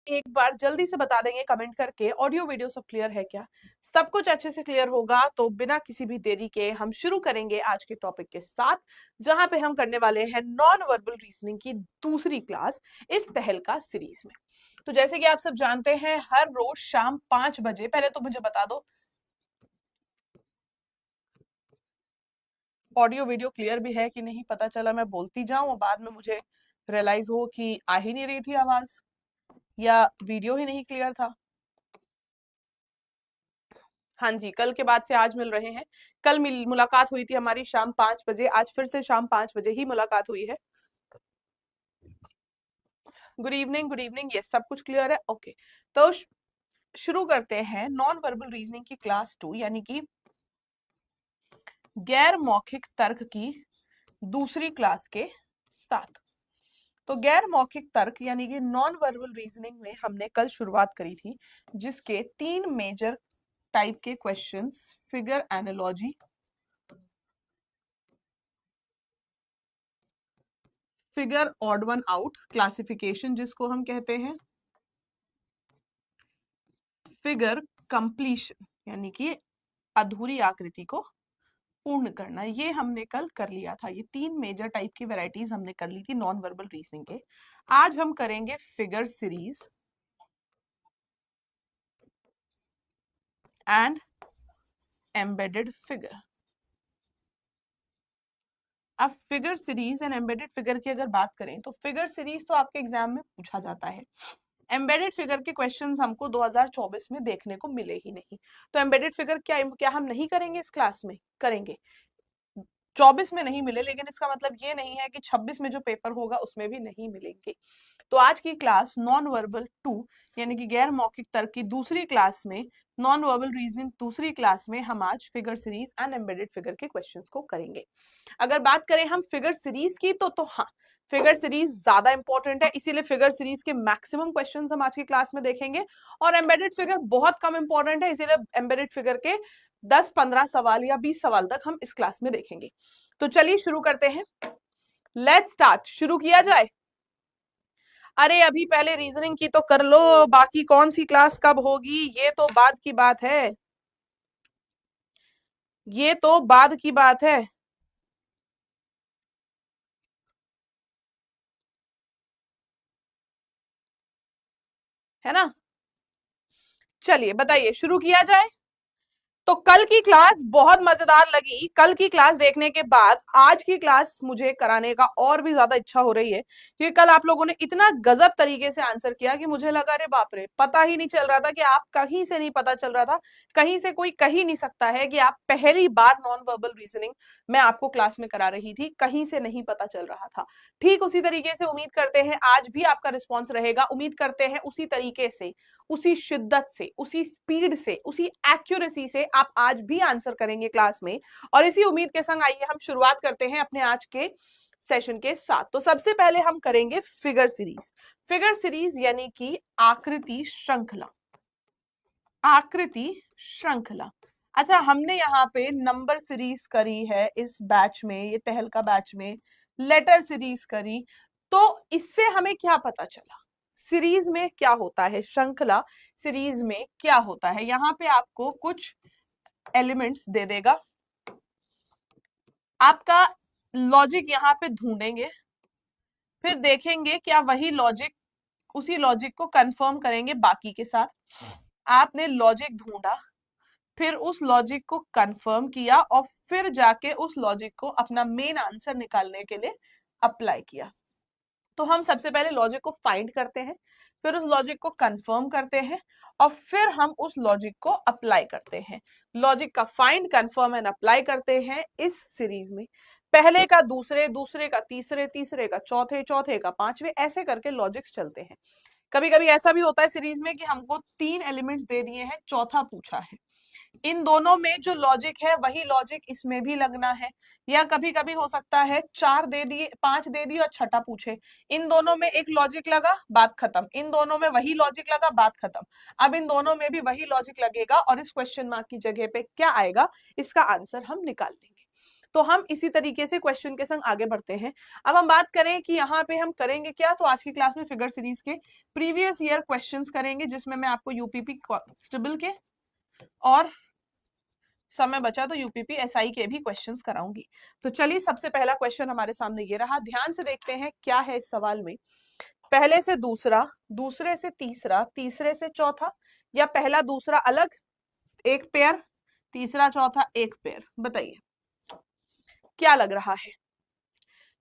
एक बार जल्दी से बता देंगे कमेंट करके ऑडियो वीडियो सब क्लियर है क्या? सब कुछ अच्छे से क्लियर होगा तो बिना किसी भी देरी के हम शुरू करेंगे आज के टॉपिक के साथ, जहां पे हम करने वाले हैं नॉन वर्बल रीजनिंग की दूसरी क्लास इस तहलका सीरीज में। तो जैसे कि आप सब जानते हैं, हर रोज शाम 5 बजे, पहले तो मुझे बता दो ऑडियो वीडियो क्लियर भी है कि नहीं, पता चला मैं बोलती जाऊं और बाद में मुझे रियलाइज हो कि आ ही नहीं रही थी आवाज या वीडियो ही नहीं क्लियर था। हाँ जी, कल के बाद से आज मिल रहे हैं। कल मुलाकात हुई थी हमारी शाम 5 बजे, आज फिर से शाम 5 बजे ही मुलाकात हुई है। Good evening, good evening. ये सब कुछ क्लियर है? ओके, तो शुरू करते हैं नॉन वर्बल रीजनिंग की क्लास 2 यानी कि गैर मौखिक तर्क की दूसरी क्लास के साथ। तो गैर मौखिक तर्क यानी कि नॉन वर्बल रीजनिंग में हमने कल शुरुआत करी थी, जिसके 3 मेजर टाइप के questions, figure analogy, figure odd one out, classification जिसको हम कहते हैं, फिगर कंप्लीशन यानी कि अधूरी आकृति को पूर्ण करना, ये हमने कल कर लिया था। ये 3 मेजर टाइप की वैरायटीज हमने कर ली थी नॉन वर्बल रीजनिंग के। आज हम करेंगे figure series and embedded figure. अब figure series and embedded figure की अगर बात करें तो फिगर सीरीज तो आपके एग्जाम में पूछा जाता है, एम्बेडेड फिगर के क्वेश्चंस हमको 2024 में देखने को मिले ही नहीं। तो एम्बेडेड फिगर क्या क्या हम नहीं करेंगे इस क्लास में? करेंगे। 24 में नहीं मिले, लेकिन इसका मतलब ये नहीं है कि 26 में जो पेपर होगा उसमें भी नहीं मिलेंगे। तो आज की क्लास नॉन वर्बल 2 यानी कि गैर मौखिक तर्क की दूसरी क्लास में, नॉन वर्बल रीजनिंग दूसरी क्लास में हम आज figure series and embedded figure के क्वेश्चंस को करेंगे। अगर बात करें हम फिगर सीरीज की तो हाँ, फिगर सीरीज ज्यादा इंपॉर्टेंट है, इसीलिए फिगर सीरीज के मैक्सिमम क्वेश्चंस हम आज की क्लास में देखेंगे। और एम्बेडेड फिगर बहुत कम इंपॉर्टेंट है, इसीलिए एम्बेडेड फिगर के 10-15 सवाल या 20 सवाल तक हम इस क्लास में देखेंगे। तो चलिए शुरू करते हैं, लेट्स स्टार्ट। शुरू किया जाए? अरे अभी पहले रीजनिंग की तो कर लो, बाकी कौन सी क्लास कब होगी ये तो बाद की बात है, ये तो बाद की बात है ना? चलिए बताइए, शुरू किया जाए। तो कल की क्लास बहुत मजेदार लगी। कल की क्लास देखने के बाद आज की क्लास मुझे कराने का और भी ज्यादा इच्छा हो रही है, क्योंकि कल आप लोगों ने इतना गजब तरीके से आंसर किया कि मुझे लगा अरे बाप रे, पता ही नहीं चल रहा था कि आप कहीं से नहीं पता चल रहा था, कहीं से कोई कह ही नहीं सकता है कि आप पहली बार नॉन वर्बल रीजनिंग मैं आपको क्लास में करा रही थी, कहीं से नहीं पता चल रहा था। ठीक उसी तरीके से उम्मीद करते हैं आज भी आपका रिस्पॉन्स रहेगा, उम्मीद करते हैं उसी तरीके से, उसी शिद्दत से, उसी स्पीड से, उसी एक्यूरेसी से आप आज भी आंसर करेंगे क्लास में। और इसी उम्मीद के संग आइए हम शुरुआत करते हैं अपने आज के सेशन के साथ। तो सबसे पहले हम करेंगे फिगर सीरीज। फिगर सीरीज यानी कि आकृति श्रृंखला, आकृति श्रृंखला। अच्छा, हमने यहाँ पे नंबर सीरीज करी है इस बैच में, ये तहलका बैच में लेटर सीरीज करी। तो इससे हमें क्या पता चला, सीरीज में क्या होता है, श्रृंखला सीरीज में क्या होता है। यहाँ पे आपको कुछ एलिमेंट्स दे देगा, आपका लॉजिक यहाँ पे ढूंढेंगे, फिर देखेंगे क्या वही लॉजिक, उसी लॉजिक को कंफर्म करेंगे बाकी के साथ। आपने लॉजिक ढूंढा, फिर उस लॉजिक को कंफर्म किया और फिर जाके उस लॉजिक को अपना मेन आंसर निकालने के लिए अप्लाई किया। तो हम सबसे पहले लॉजिक को फाइंड करते हैं, फिर उस लॉजिक को कंफर्म करते हैं और फिर हम उस लॉजिक को अप्लाई करते हैं। लॉजिक का फाइंड, कंफर्म एंड अप्लाई करते हैं इस सीरीज में। पहले का दूसरे, दूसरे का तीसरे, तीसरे का चौथे, चौथे का पांचवे, ऐसे करके लॉजिक्स चलते हैं। कभी कभी ऐसा भी होता है सीरीज में कि हमको 3 एलिमेंट्स दे दिए हैं, चौथा पूछा है, इन दोनों में जो लॉजिक है वही लॉजिक इसमें भी लगना है। या कभी कभी हो सकता है 4 दे दिए, 5 दे दिए और छठा पूछे, इन दोनों में एक लॉजिक लगा, बात खत्म, इन दोनों में वही लॉजिक लगा, बात खत्म। अब इन दोनों में भी वही लॉजिक लगेगा और इस क्वेश्चन मार्क की जगह पे क्या आएगा, इसका आंसर हम निकाल लेंगे। तो हम इसी तरीके से क्वेश्चन के संग आगे बढ़ते हैं। अब हम बात करें कि यहाँ पे हम करेंगे क्या, तो आज की क्लास में फिगर सीरीज के प्रीवियस ईयर क्वेश्चंस करेंगे, जिसमें मैं आपको यूपीपी कांस्टेबल के और समय बचा तो यूपीपी एसआई के भी क्वेश्चंस कराऊंगी। तो चलिए सबसे पहला क्वेश्चन हमारे सामने ये रहा, ध्यान से देखते हैं क्या है इस सवाल में। पहले से दूसरा, दूसरे से तीसरा, तीसरे से चौथा, या पहला दूसरा अलग एक पेयर, तीसरा चौथा एक पेयर, बताइए क्या लग रहा है।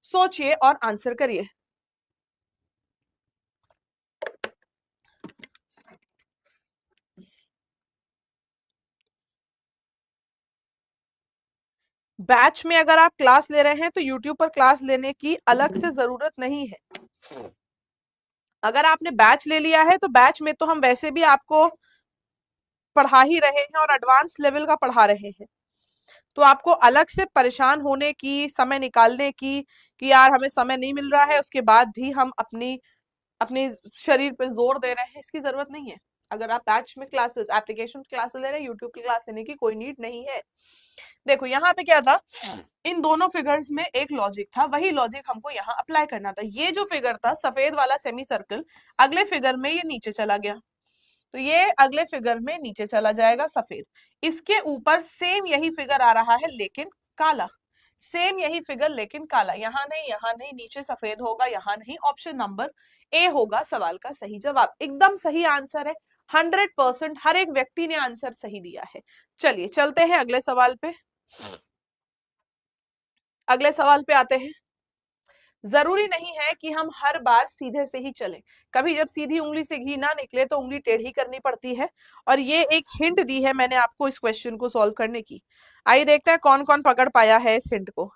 सोचिए और आंसर करिए। बैच में अगर आप क्लास ले रहे हैं तो यूट्यूब पर क्लास लेने की अलग से जरूरत नहीं है। अगर आपने बैच ले लिया है तो बैच में तो हम वैसे भी आपको पढ़ा ही रहे हैं और एडवांस लेवल का पढ़ा रहे हैं, तो आपको अलग से परेशान होने की, समय निकालने की कि यार हमें समय नहीं मिल रहा है, उसके बाद भी हम अपनी अपने शरीर पे जोर दे रहे हैं, इसकी जरूरत नहीं है। अगर आप बैच में क्लासेस, एप्लीकेशन क्लासेस ले रहे हैं, यूट्यूब की क्लास लेने की कोई नीड नहीं है। देखो यहाँ पे क्या था, इन दोनों फिगर्स में एक लॉजिक था, वही लॉजिक हमको यहाँ अप्लाई करना था। ये जो फिगर था सफेद वाला सेमी सर्कल, अगले फिगर में ये नीचे चला गया, तो ये अगले फिगर में नीचे चला जाएगा सफेद। इसके ऊपर सेम यही फिगर आ रहा है लेकिन काला, सेम यही फिगर लेकिन काला, यहाँ नहीं, यहाँ नहीं, नीचे सफेद होगा, यहाँ नहीं। ऑप्शन नंबर ए होगा सवाल का सही जवाब। एकदम सही आंसर है, 100%। हर एक व्यक्ति ने आंसर सही दिया है। चलिए चलते हैं अगले सवाल पे। अगले सवाल पे आते हैं। जरूरी नहीं है कि हम हर बार सीधे से ही चलें, कभी जब सीधी उंगली से घी ना निकले तो उंगली टेढ़ी करनी पड़ती है, और ये एक हिंट दी है मैंने आपको इस क्वेश्चन को सॉल्व करने की। आइए देखते हैं कौन कौन पकड़ पाया है इस हिंट को।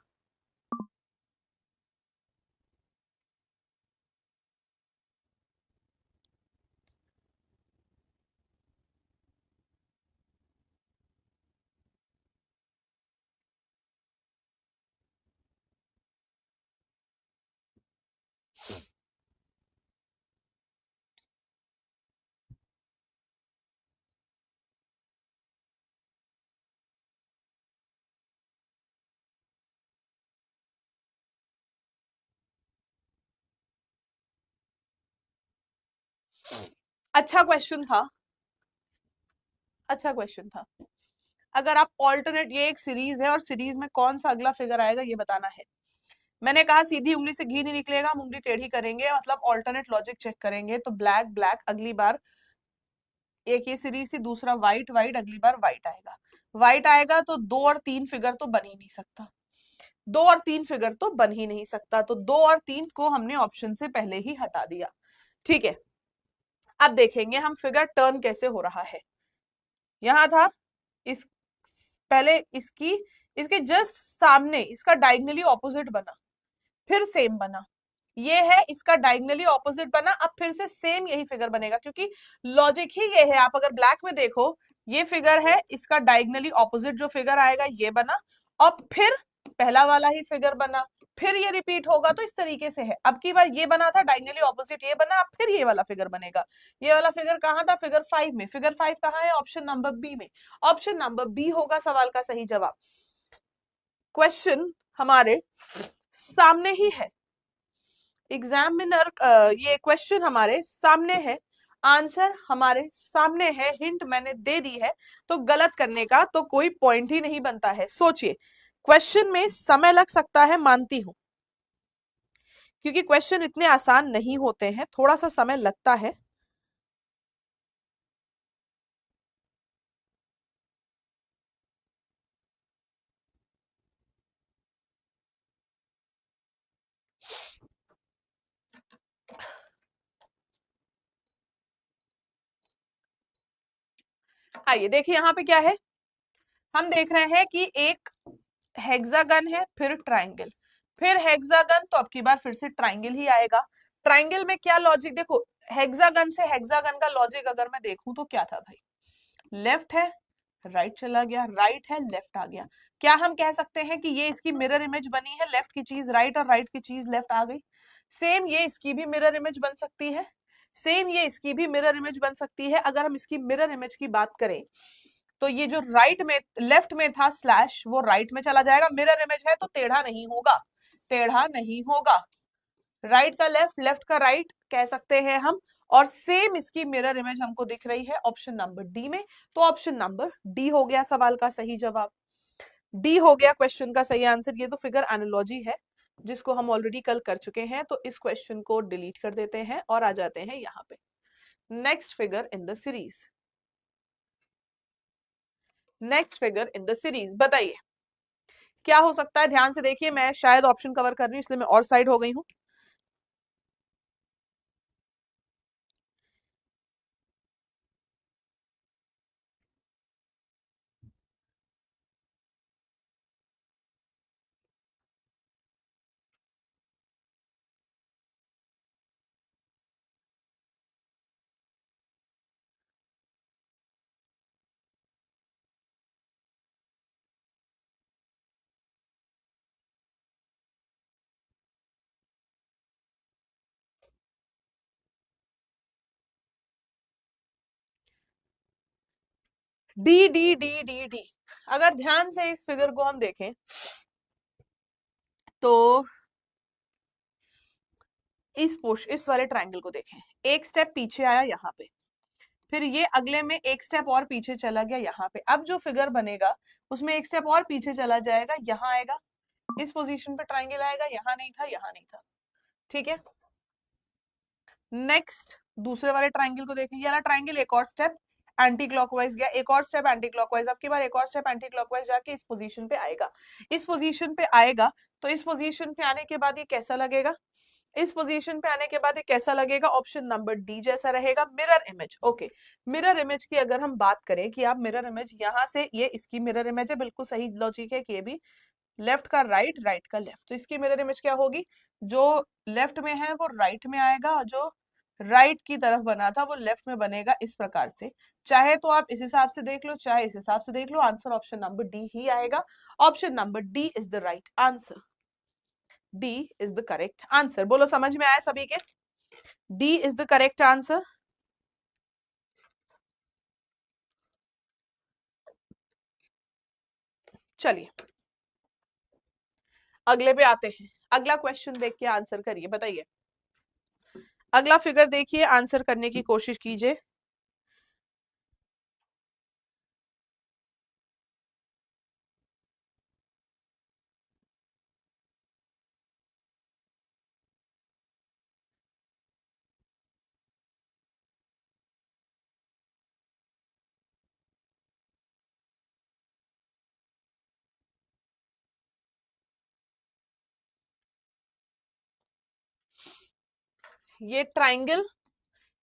अच्छा क्वेश्चन था, अच्छा क्वेश्चन था। अगर आप ऑल्टरनेट, ये एक सीरीज है और सीरीज में कौन सा अगला फिगर आएगा ये बताना है। मैंने कहा सीधी उंगली से घी नहीं निकलेगा, हम उंगली टेढ़ी करेंगे, मतलब ऑल्टरनेट लॉजिक चेक करेंगे। तो ब्लैक ब्लैक, अगली बार एक ये सीरीज थी, दूसरा व्हाइट व्हाइट, अगली बार व्हाइट आएगा। व्हाइट आएगा तो 2 और 3 फिगर तो बन ही नहीं सकता, 2 और 3 फिगर तो बन ही नहीं सकता, तो 2 और 3 को हमने ऑप्शन से पहले ही हटा दिया। ठीक है, अब देखेंगे हम फिगर टर्न कैसे हो रहा है। यहां था, इस पहले इसकी, इसके जस्ट सामने इसका डायगनली ऑपोजिट बना, फिर सेम बना, ये है इसका डायगनली ऑपोजिट बना, अब फिर से सेम यही फिगर बनेगा, क्योंकि लॉजिक ही ये है। आप अगर ब्लैक में देखो, ये फिगर है, इसका डायगनली ऑपोजिट जो फिगर आएगा ये बना, और फिर पहला वाला ही फिगर बना, फिर ये रिपीट होगा। तो इस तरीके से है, अब की बार ये बना था डायगनली ऑपोजिट, ये बना, अब फिर ये वाला फिगर बनेगा। ये वाला फिगर कहाँ था, फिगर 5 में। फिगर 5 कहाँ है, ऑप्शन नंबर बी में। ऑप्शन नंबर बी होगा सवाल का सही जवाब। क्वेश्चन हमारे सामने ही है, एग्जामिनर, ये क्वेश्चन हमारे सामने है, आंसर हमारे सामने है, हिंट मैंने दे दी है, तो गलत करने का तो कोई पॉइंट ही नहीं बनता है। सोचिए, क्वेश्चन में समय लग सकता है, मानती हूं, क्योंकि क्वेश्चन इतने आसान नहीं होते हैं, थोड़ा सा समय लगता है। आइए देखिए यहाँ पे क्या है, हम देख रहे हैं कि एक हेक्सागन है, फिर ट्राइंगल, फिर हेक्सागन, तो अब की बार फिर से ट्राइंगल ही आएगा। ट्राइंगल में क्या लॉजिक, देखो हेक्सागन से हेक्सागन का लॉजिक अगर मैं देखूं तो क्या था भाई, लेफ्ट है राइट चला गया, राइट है लेफ्ट आ गया। क्या हम कह सकते हैं कि ये इसकी मिरर इमेज बनी है, लेफ्ट की चीज राइट और राइट की चीज लेफ्ट आ गई। सेम ये इसकी भी मिरर इमेज बन सकती है, सेम ये इसकी भी मिरर इमेज बन सकती है। अगर हम इसकी मिरर इमेज की बात करें तो ये जो राइट में लेफ्ट में था स्लैश वो राइट में चला जाएगा। मिरर इमेज है तो टेढ़ा नहीं होगा, टेढ़ा नहीं होगा। राइट का लेफ्ट, लेफ्ट का राइट कह सकते हैं हम। और सेम इसकी मिरर इमेज हमको दिख रही है ऑप्शन नंबर डी में। तो ऑप्शन नंबर डी हो गया सवाल का सही जवाब। डी हो गया क्वेश्चन का सही आंसर। ये तो फिगर एनालॉजी है जिसको हम ऑलरेडी कल कर चुके हैं, तो इस क्वेश्चन को डिलीट कर देते हैं और आ जाते हैं यहाँ पे next figure in the series. Next figure in the series बताइए क्या हो सकता है। ध्यान से देखिए, मैं शायद ऑप्शन कवर कर रही हूँ इसलिए मैं और साइड हो गई हूँ। D D D D D. अगर ध्यान से इस फिगर को हम देखें तो इस वाले ट्रायंगल को देखें, एक स्टेप पीछे आया यहाँ पे, फिर ये अगले में एक स्टेप और पीछे चला गया यहाँ पे। अब जो फिगर बनेगा उसमें एक स्टेप और पीछे चला जाएगा, यहाँ आएगा, इस पोजीशन पे ट्रायंगल आएगा, यहाँ नहीं था, यहाँ नहीं था। ठीक है, नेक्स्ट दूसरे वाले ट्रायंगल को देखें। ये वाला ट्रायंगल एक और स्टेप एंटी क्लॉकवाइज गया, एक और स्टेप एंटी क्लॉकवाइज, अब की बार एक और स्टेप एंटी क्लॉकवाइज जाके इस पोजीशन पे आएगा। इस पोजीशन पे आएगा तो इस पोजीशन पे आने के बाद ये कैसा लगेगा, इस पोजीशन पे आने के बाद ये कैसा लगेगा, ऑप्शन नंबर डी जैसा रहेगा, mirror image. Okay, mirror image की अगर हम बात करें कि आप मिरर इमेज यहाँ से, ये इसकी मिरर इमेज है, बिल्कुल सही लॉजिक है कि ये भी लेफ्ट का राइट, राइट का लेफ्ट, तो इसकी मिरर इमेज क्या होगी, जो लेफ्ट में है वो राइट में आएगा, जो राइट की तरफ बना था वो लेफ्ट में बनेगा, इस प्रकार से। चाहे तो आप इस हिसाब से देख लो, चाहे इस हिसाब से देख लो, आंसर ऑप्शन नंबर डी ही आएगा। Option number D is the right answer. D is the correct answer. बोलो समझ में आया सभी के, D is the correct answer. चलिए अगले पे आते हैं। अगला क्वेश्चन देख के आंसर करिए, बताइए अगला फिगर देखिए, आंसर करने की कोशिश कीजिए। ये ट्राइंगल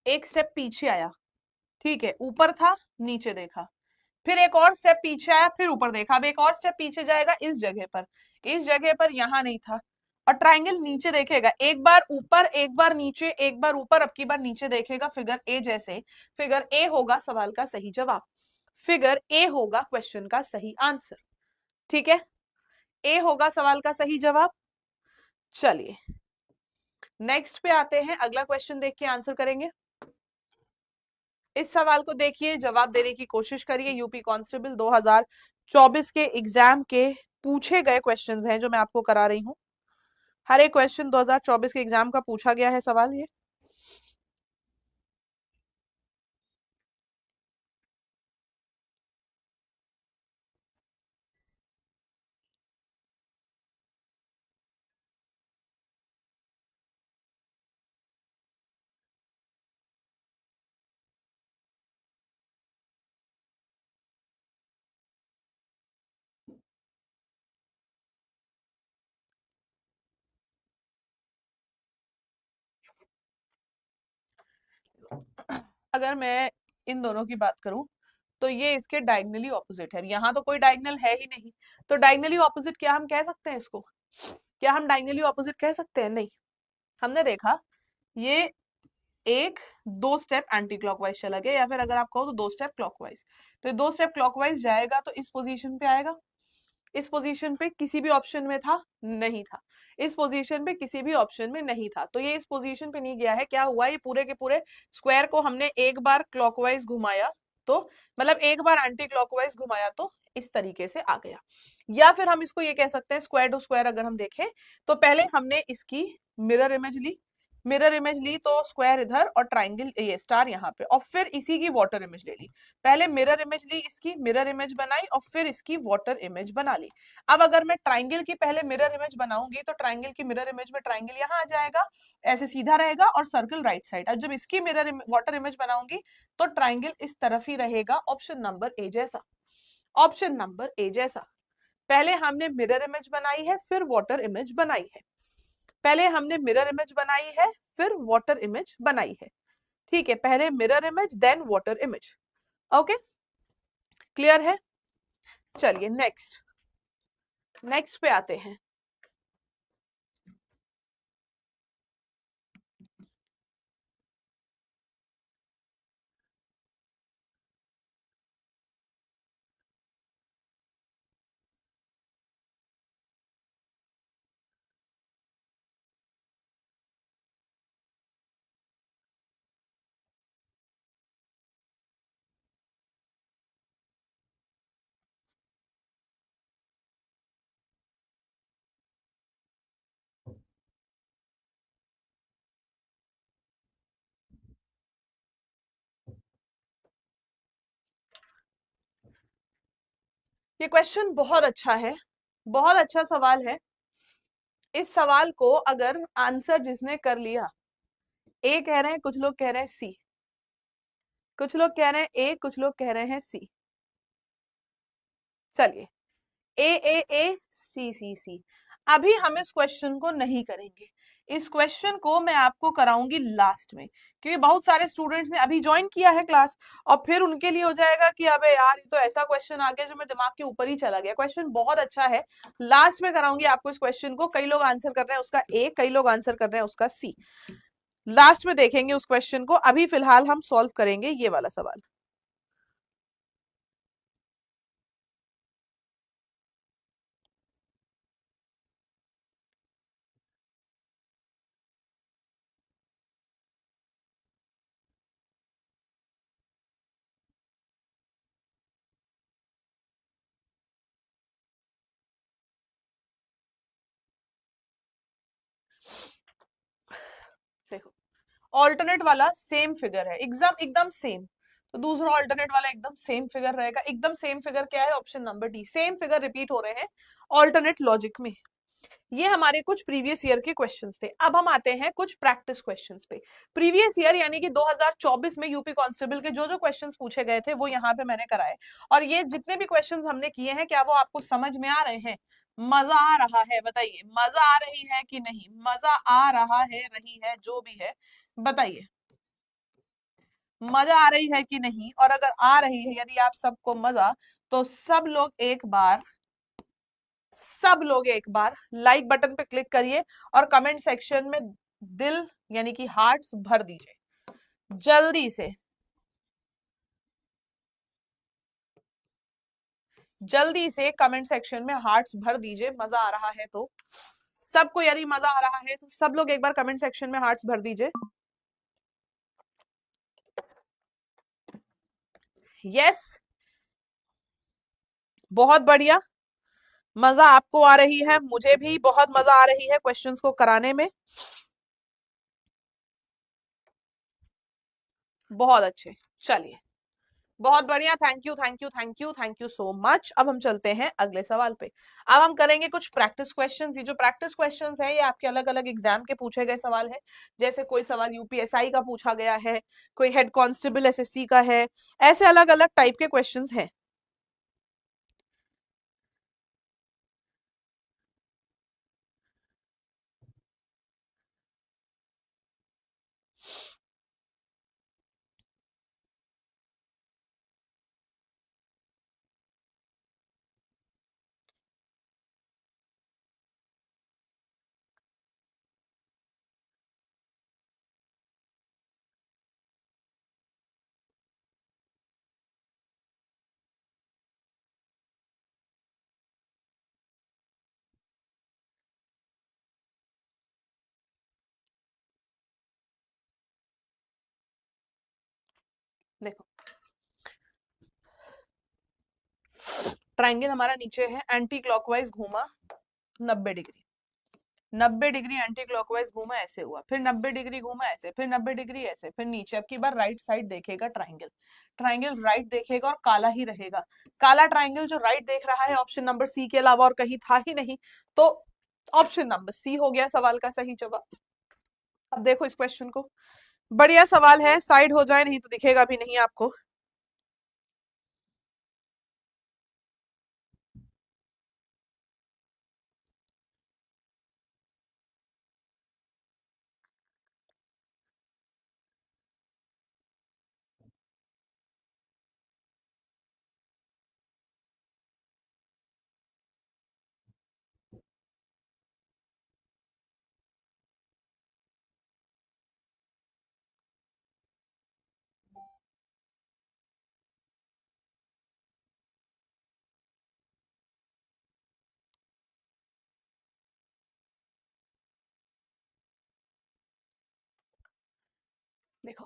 एक स्टेप पीछे आया, ठीक है, ऊपर था नीचे देखा, फिर एक और स्टेप पीछे आया, फिर ऊपर देखा, अब एक और स्टेप पीछे जाएगा इस जगह पर, इस जगह पर यहां नहीं था, और ट्राइंगल नीचे देखेगा, एक बार ऊपर एक बार नीचे, एक बार ऊपर अब की बार नीचे देखेगा, फिगर ए जैसे। फिगर ए होगा सवाल का सही जवाब, फिगर ए होगा क्वेश्चन का सही आंसर। ठीक है, ए होगा सवाल का सही जवाब। चलिए नेक्स्ट पे आते हैं, अगला क्वेश्चन देख के आंसर करेंगे। इस सवाल को देखिए, जवाब देने की कोशिश करिए। यूपी कांस्टेबल 2024 के एग्जाम के पूछे गए क्वेश्चंस हैं जो मैं आपको करा रही हूँ। हर एक क्वेश्चन 2024 के एग्जाम का पूछा गया है सवाल ये। अगर मैं इन दोनों की बात करूं तो ये इसके डायगनली ऑपोजिट है, यहाँ तो कोई डायगनल है ही नहीं, तो डायगनली ऑपोजिट क्या हम कह सकते हैं इसको, क्या हम डायगनली ऑपोजिट कह सकते हैं, नहीं। हमने देखा ये एक दो स्टेप एंटी क्लॉकवाइज चला गया, या फिर अगर आप कहो तो दो स्टेप क्लॉकवाइज, तो ये दो स्टेप क्लॉकवाइज जाएगा तो इस पोजीशन पे आएगा, इस पोजीशन पे किसी भी ऑप्शन में था नहीं था, इस पोजीशन पे किसी भी ऑप्शन में नहीं था, तो ये इस पोजीशन पे नहीं गया है। क्या हुआ, ये पूरे के पूरे स्क्वायर को हमने एक बार क्लॉकवाइज घुमाया, तो मतलब एक बार एंटी क्लॉकवाइज घुमाया तो इस तरीके से आ गया। या फिर हम इसको ये कह सकते हैं स्क्वायर टू स्क्वायर अगर हम देखें तो पहले हमने इसकी मिरर इमेज ली, मिरर इमेज ली तो स्क्वायर इधर और ट्राइंगल ये स्टार यहाँ पे, और फिर इसी की वाटर इमेज ले ली। पहले मिरर इमेज ली, इसकी मिरर इमेज बनाई और फिर इसकी वाटर इमेज बना ली। अब अगर मैं ट्राइंगल की पहले मिरर इमेज बनाऊंगी तो ट्राइंगल की मिरर इमेज में ट्राइंगल यहाँ आ जाएगा, ऐसे सीधा रहेगा और सर्कल राइट साइड। अब जब इसकी मिरर वाटर इमेज बनाऊंगी तो ट्राइंगल इस तरफ ही रहेगा, ऑप्शन नंबर ए जैसा, ऑप्शन नंबर ए जैसा। पहले हमने मिरर इमेज बनाई है फिर वाटर इमेज बनाई है, पहले हमने मिरर इमेज बनाई है फिर वाटर इमेज बनाई है, ठीक है, पहले mirror image then water image. Okay, clear है? चलिए नेक्स्ट, नेक्स्ट पे आते हैं। ये क्वेश्चन बहुत अच्छा है, बहुत अच्छा सवाल है। इस सवाल को अगर आंसर जिसने कर लिया, ए कह रहे हैं, कुछ लोग कह रहे हैं सी, कुछ लोग कह रहे हैं ए, कुछ लोग कह रहे हैं सी। चलिए, ए ए ए सी सी सी। अभी हम इस क्वेश्चन को नहीं करेंगे, इस क्वेश्चन को मैं आपको कराऊंगी लास्ट में, क्योंकि बहुत सारे स्टूडेंट्स ने अभी ज्वाइन किया है क्लास और फिर उनके लिए हो जाएगा कि अबे यार ये तो ऐसा क्वेश्चन आ गया जो मेरे दिमाग के ऊपर ही चला गया। क्वेश्चन बहुत अच्छा है, लास्ट में कराऊंगी आपको इस क्वेश्चन को। कई लोग आंसर कर रहे हैं उसका ए, कई लोग आंसर कर रहे हैं उसका सी, लास्ट में देखेंगे उस क्वेश्चन को। अभी फिलहाल हम सॉल्व करेंगे ये वाला सवाल। देखो, ऑल्टरनेट वाला सेम फिगर है, एकदम एकदम सेम, तो दूसरा ऑल्टरनेट वाला एकदम सेम फिगर रहेगा। एकदम सेम फिगर क्या है? Option number D, same figure repeat हो रहे हैं ऑल्टरनेट लॉजिक में। ये हमारे कुछ प्रीवियस ईयर के क्वेश्चंस थे। अब हम आते हैं कुछ प्रैक्टिस क्वेश्चंस पे। प्रीवियस ईयर यानी कि 2024 में यूपी कांस्टेबल के जो जो क्वेश्चंस पूछे गए थे वो यहाँ पे मैंने कराए, और ये जितने भी क्वेश्चंस हमने किए हैं क्या वो आपको समझ में आ रहे हैं? मजा आ रहा है? बताइए, मजा आ रही है कि नहीं? मजा आ रहा है, रही है, जो भी है बताइए, मजा आ रही है कि नहीं? और अगर आ रही है, यदि आप सबको मजा, तो सब लोग एक बार लाइक बटन पे क्लिक करिए और कमेंट सेक्शन में दिल यानी कि हार्ट्स भर दीजिए जल्दी से, जल्दी से कमेंट सेक्शन में हार्ट्स भर दीजिए मजा आ रहा है तो। सबको यदि मजा आ रहा है तो सब लोग एक बार कमेंट सेक्शन में हार्ट्स भर दीजिए। यस, बहुत बढ़िया, मजा आपको आ रही है, मुझे भी बहुत मजा आ रही है क्वेश्चंस को कराने में। बहुत अच्छे, चलिए, बहुत बढ़िया, thank you thank you thank you thank you so much. अब हम चलते हैं अगले सवाल पे। अब हम करेंगे कुछ प्रैक्टिस क्वेश्चंस। ये जो प्रैक्टिस क्वेश्चंस है ये आपके अलग अलग एग्जाम के पूछे गए सवाल है। जैसे कोई सवाल यूपीएसआई का पूछा गया है, कोई हेड कांस्टेबल एसएससी का है, ऐसे अलग अलग टाइप के क्वेश्चंस हैं। देखो, ट्राइंगल हमारा नीचे है, एंटी क्लॉकवाइज घूमा 90 डिग्री, 90 डिग्री एंटी क्लॉकवाइज घूमा ऐसे हुआ, फिर 90 डिग्री घूमा ऐसे, फिर 90 डिग्री ऐसे, फिर नीचे। अब की बार राइट साइड देखेगा ट्राइंगल, ट्राइंगल राइट देखेगा और काला ही रहेगा। काला ट्राइंगल जो राइट देख रहा है ऑप्शन नंबर सी के अलावा और कहीं था ही नहीं, तो ऑप्शन नंबर सी हो गया सवाल का सही जवाब। अब देखो इस क्वेश्चन को, बढ़िया सवाल है, साइड हो जाए नहीं तो दिखेगा भी नहीं आपको। देखो,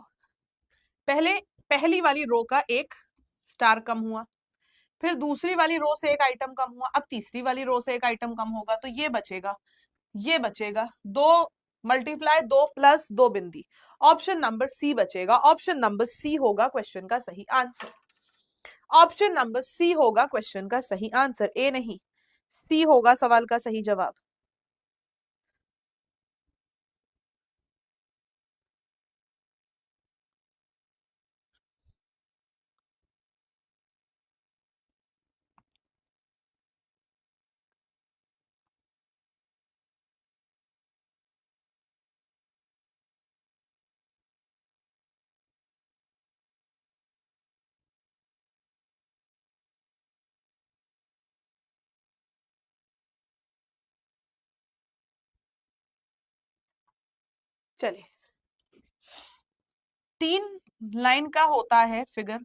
पहले पहली वाली रो का एक स्टार कम हुआ, फिर दूसरी वाली रो से एक आइटम कम हुआ, अब तीसरी वाली रो से एक आइटम कम होगा, तो ये बचेगा दो, मल्टीप्लाई दो प्लस दो बिंदी, ऑप्शन नंबर सी बचेगा। ऑप्शन नंबर सी होगा क्वेश्चन का सही आंसर। ऑप्शन नंबर सी होगा क्वेश्चन का सही आंसर, ए नहीं, सी होगा सवाल का सही जवाब। चलिए, 3 लाइन का होता है फिगर,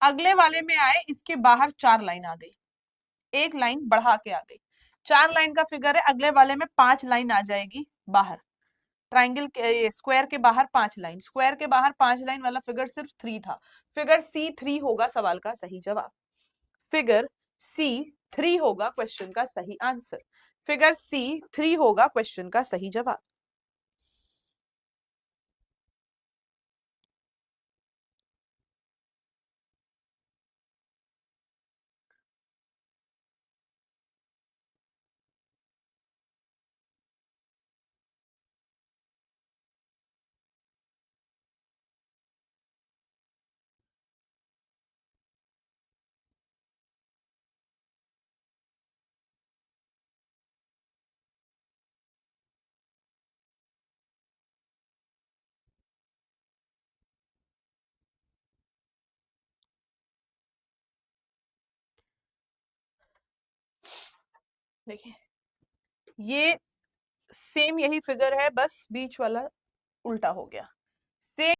अगले वाले में आए, इसके बाहर 4 लाइन आ गई, एक लाइन बढ़ा के आ गई, 4 लाइन का फिगर है, अगले वाले में 5 लाइन आ जाएगी बाहर, ट्राइंगल के स्क्वायर के बाहर 5 लाइन, स्क्वायर के बाहर 5 लाइन वाला फिगर सिर्फ 3 था, फिगर C3 होगा सवाल का सही जवाब। फिगर C3 होगा क्वेश्चन का सही आंसर, फिगर C3 होगा क्वेश्चन का सही जवाब। देखिए, ये सेम यही फिगर है, बस बीच वाला उल्टा हो गया।